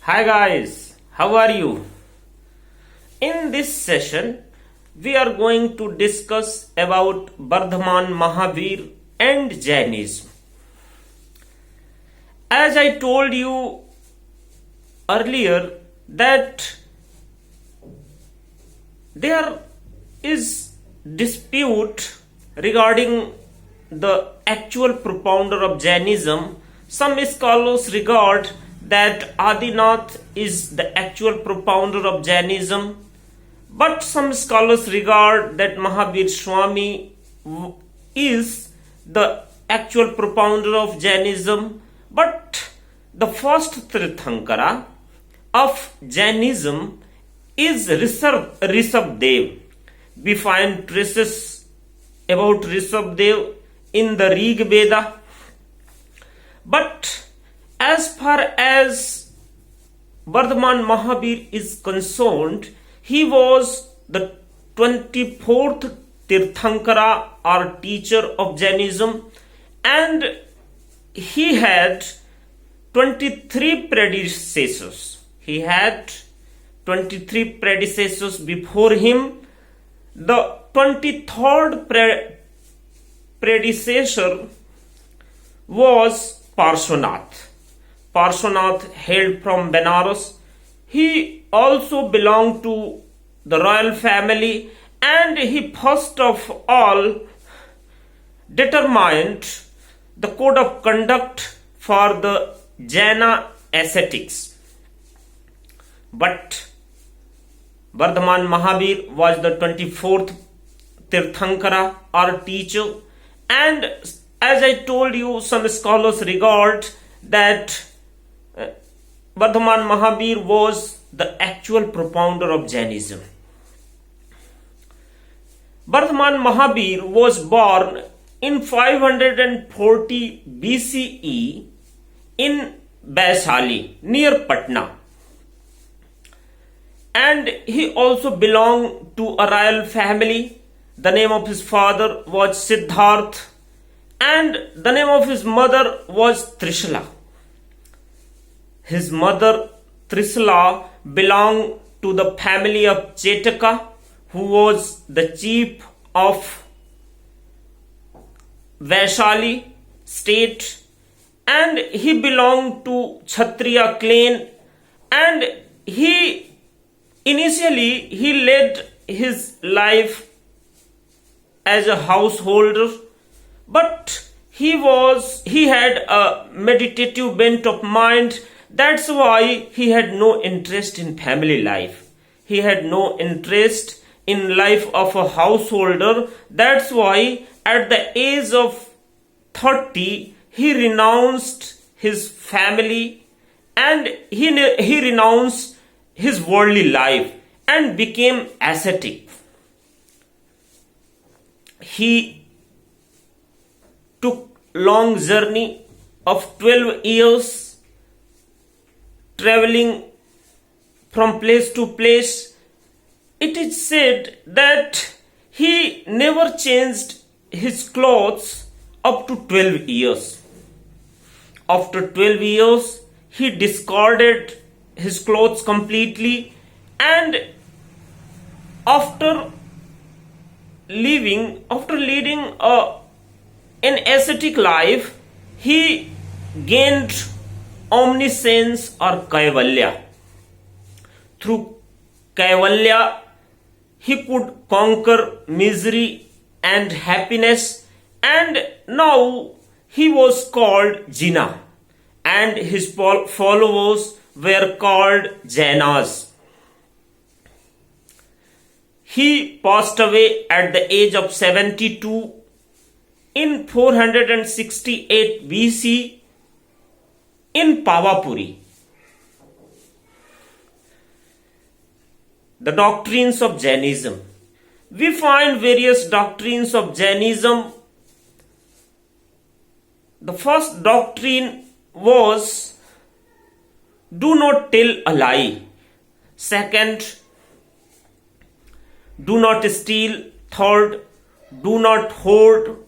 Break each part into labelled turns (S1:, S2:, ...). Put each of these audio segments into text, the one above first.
S1: Hi guys, how are you? In this session, we are going to discuss about Bardhaman Mahavir and Jainism. As I told you earlier that there is dispute regarding the actual propounder of Jainism. Some scholars regard that Adinath is the actual propounder of Jainism, but some scholars regard that Mahavir Swami is the actual propounder of Jainism. But the first Tirthankara of Jainism is Rishabdev. We find traces about Rishabdev in the Rig Veda. But as far as Bardhaman Mahavir is concerned, he was the 24th Tirthankara or teacher of Jainism, and he had 23 predecessors. He had 23 predecessors before him. The 23rd predecessor was Parshvanath. Parshvanath hailed from Benares. He also belonged to the royal family, and he first of all determined the code of conduct for the Jaina ascetics. But Bardhaman Mahavir was the 24th Tirthankara or teacher, and as I told you, some scholars regard that Bardhaman Mahavir was the actual propounder of Jainism. Bardhaman Mahavir was born in 540 BCE in Vaishali near Patna, and he also belonged to a royal family. The name of his father was Siddharth, and the name of his mother was Trishula. His mother Trishula belonged to the family of Chetaka, who was the chief of Vaishali state, and he belonged to Kshatriya clan, and he led his life as a householder, but he had a meditative bent of mind. That's why he had no interest in family life. He had no interest in life of a householder. That's why at the age of 30 he renounced his family, and he renounced his worldly life and became ascetic. He took long journey of 12 years traveling from place to place. It is said that he never changed his clothes up to 12 years. After 12 years, he discarded his clothes completely, and after leading an ascetic life, he gained omniscience or Kaivalya. Through Kaivalya, he could conquer misery and happiness, and now he was called Jina, and his followers were called Jainas. He passed away at the age of 72 in 468 BC in Pavapuri. The doctrines of Jainism. We find various doctrines of Jainism. The first doctrine was do not tell a lie. Second, do not steal. Third, do not hoard.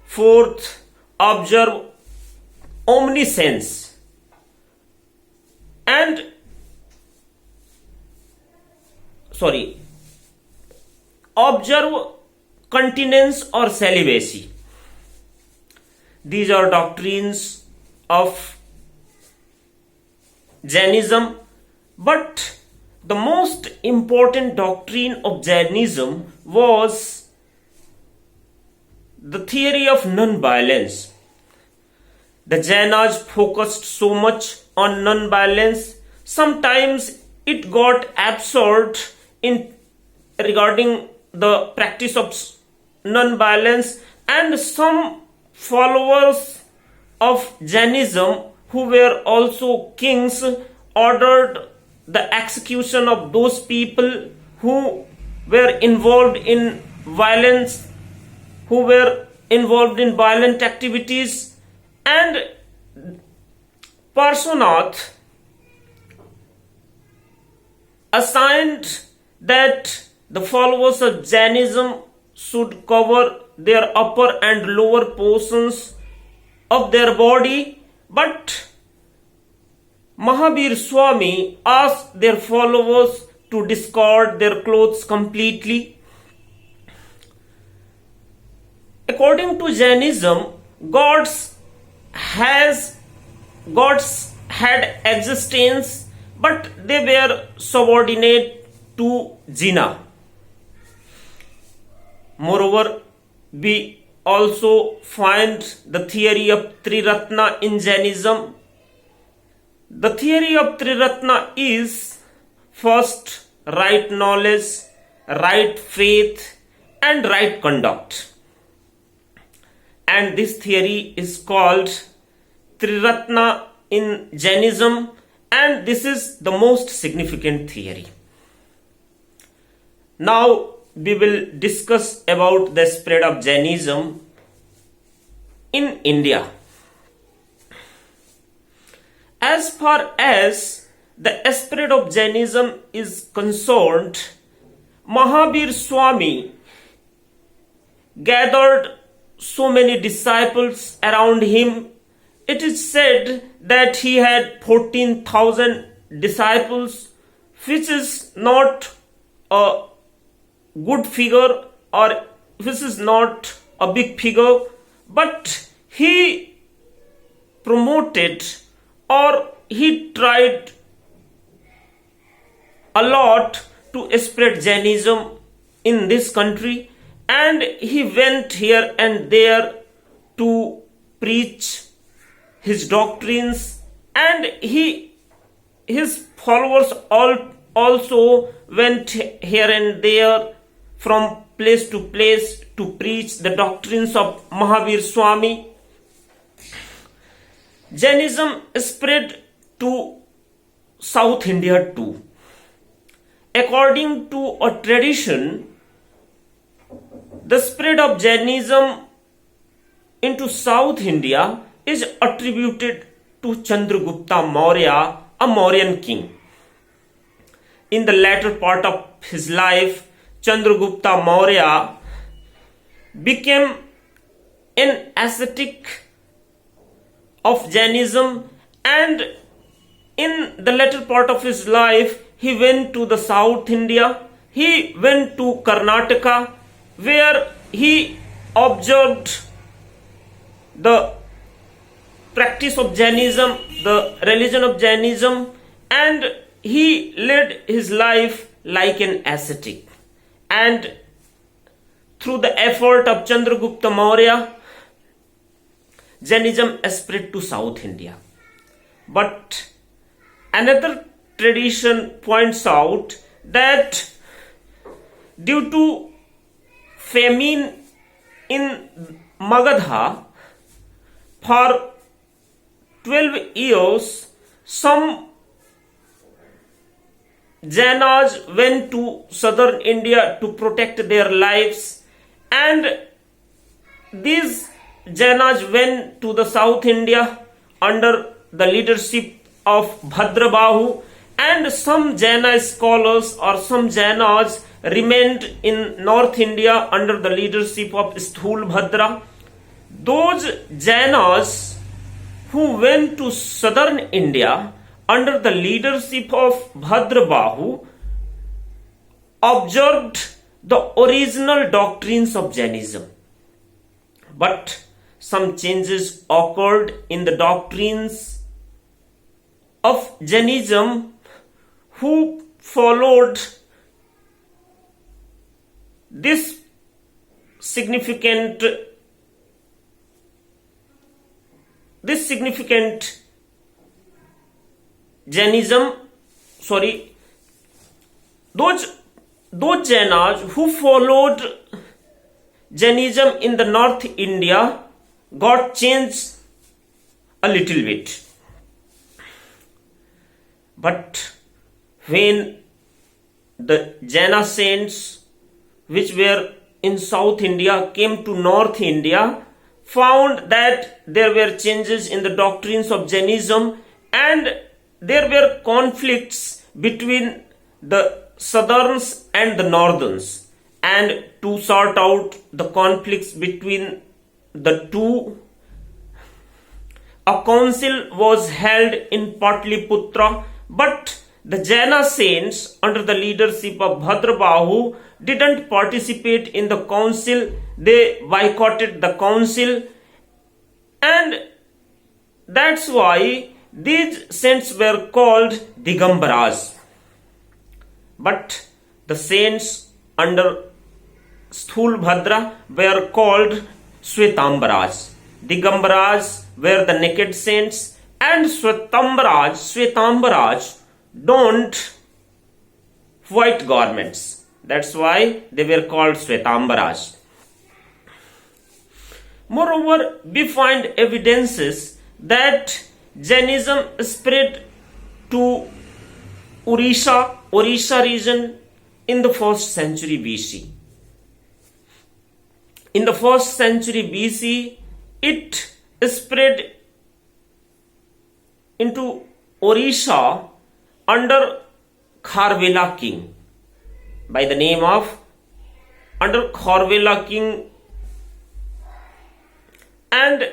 S1: Fourth, observe omniscience. and observe continence or celibacy. These are doctrines of Jainism, but the most important doctrine of Jainism was the theory of non-violence. The Jainas focused so much on non-violence, sometimes it got absurd in regarding the practice of non-violence, and some followers of Jainism who were also kings ordered the execution of those people who were involved in violence, who were involved in violent activities. And Parshvanath assigned that the followers of Jainism should cover their upper and lower portions of their body, but Mahavir Swami asked their followers to discard their clothes completely. According to Jainism, gods had existence, but they were subordinate to Jina. Moreover, we also find the theory of Triratna in Jainism. The theory of Triratna is first, right knowledge, right faith, and right conduct. And this theory is called Triratna in Jainism, and this is the most significant theory. Now we will discuss about the spread of Jainism in India. As far as the spread of Jainism is concerned, Mahavir Swami gathered so many disciples around him. It is said that he had 14,000 disciples, which is not a good figure, or this is not a big figure, but he promoted, or he tried a lot to spread Jainism in this country, and he went here and there to preach his doctrines, and his followers also went here and there from place to place to preach the doctrines of Mahavir Swami. Jainism spread to South India too. According to a tradition, the spread of Jainism into South India is attributed to Chandragupta Maurya, a Mauryan king. In the latter part of his life, Chandragupta Maurya became an ascetic of Jainism, and in the latter part of his life, he went to the South India. He went to Karnataka, where he observed the practice of Jainism, the religion of Jainism, and he led his life like an ascetic. And through the effort of Chandragupta Maurya, Jainism spread to South India. But another tradition points out that due to famine in Magadha, for 12 years, some Jainas went to southern India to protect their lives, and these Jainas went to the South India under the leadership of Bhadrabahu, and some Jaina scholars or some Jainas remained in North India under the leadership of Sthulbhadra. Those Jainas who went to southern India under the leadership of Bhadrabahu, observed the original doctrines of Jainism. But some changes occurred in the doctrines of Jainism. Who followed this significant Jainism, those Jainas who followed Jainism in the North India got changed a little bit. But when the Jaina saints which were in South India came to North India, found that there were changes in the doctrines of Jainism and there were conflicts between the southerns and the northerns, and to sort out the conflicts between the two, a council was held in Patliputra, but the Jaina saints under the leadership of Bhadrabahu didn't participate in the council. They boycotted the council, and that's why these saints were called Digambaras. But the saints under Sthulbhadra were called Shwetambaras. Digambaras were the naked saints, and Shwetambaras donned white garments. That's why they were called Shwetambaras. Moreover, we find evidences that Jainism spread to Orissa region in the 1st century BC. In the 1st century BC, it spread into Orissa under Kharvela king by the name of Kharvela king, and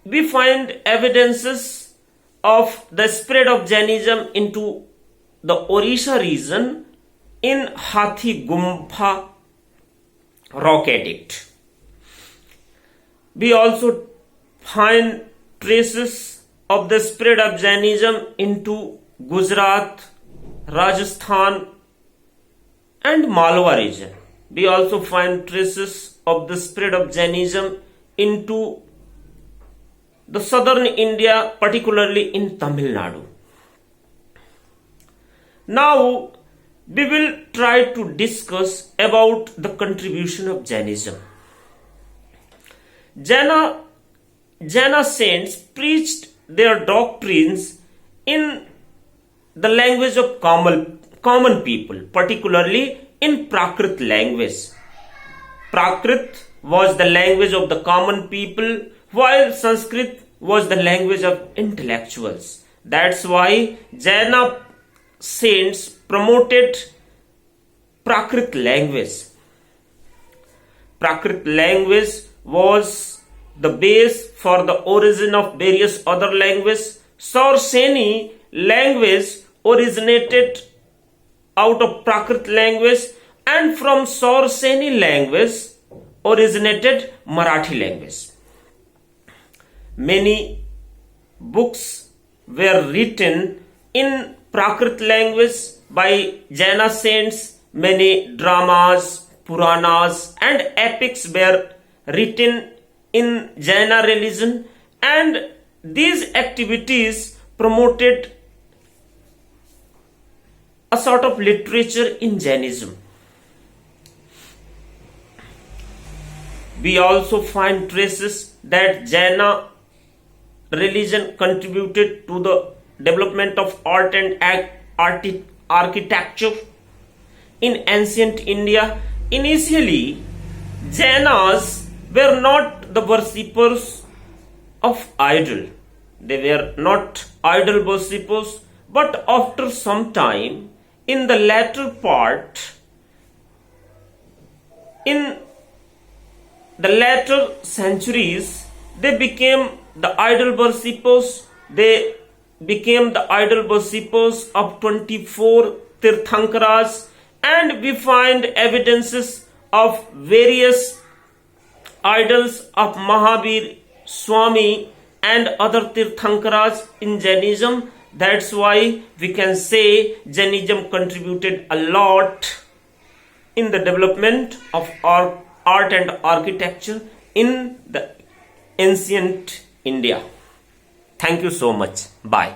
S1: we find evidences of the spread of Jainism into the Orissa region in Hathi Gumpha rock edict. We also find traces of the spread of Jainism into Gujarat, Rajasthan and Malwa region. We also find traces of the spread of Jainism into the southern India, particularly in Tamil Nadu. Now, we will try to discuss about the contribution of Jainism. Jaina saints preached their doctrines in the language of common people, particularly in Prakrit language. Prakrit was the language of the common people, while Sanskrit was the language of intellectuals. That's why Jaina saints promoted Prakrit language. Prakrit language was the base for the origin of various other languages. Saurseni language originated out of Prakrit language, and from Saurseni language originated Marathi language. Many books were written in Prakrit language by Jaina saints. Many dramas, Puranas and epics were written in Jaina religion, and these activities promoted a sort of literature in Jainism. We also find traces that Jaina religion contributed to the development of art and architecture in ancient India. Initially, Jainas were not the worshippers of idol. They were not idol worshippers, but after some time, in the latter part, in the latter centuries, they became the idol worshippers. They became the idol worshippers of 24 Tirthankaras, and we find evidences of various idols of Mahavir, Swami and other Tirthankaras in Jainism. That's why we can say Jainism contributed a lot in the development of art and architecture in the ancient India. Thank you so much. Bye.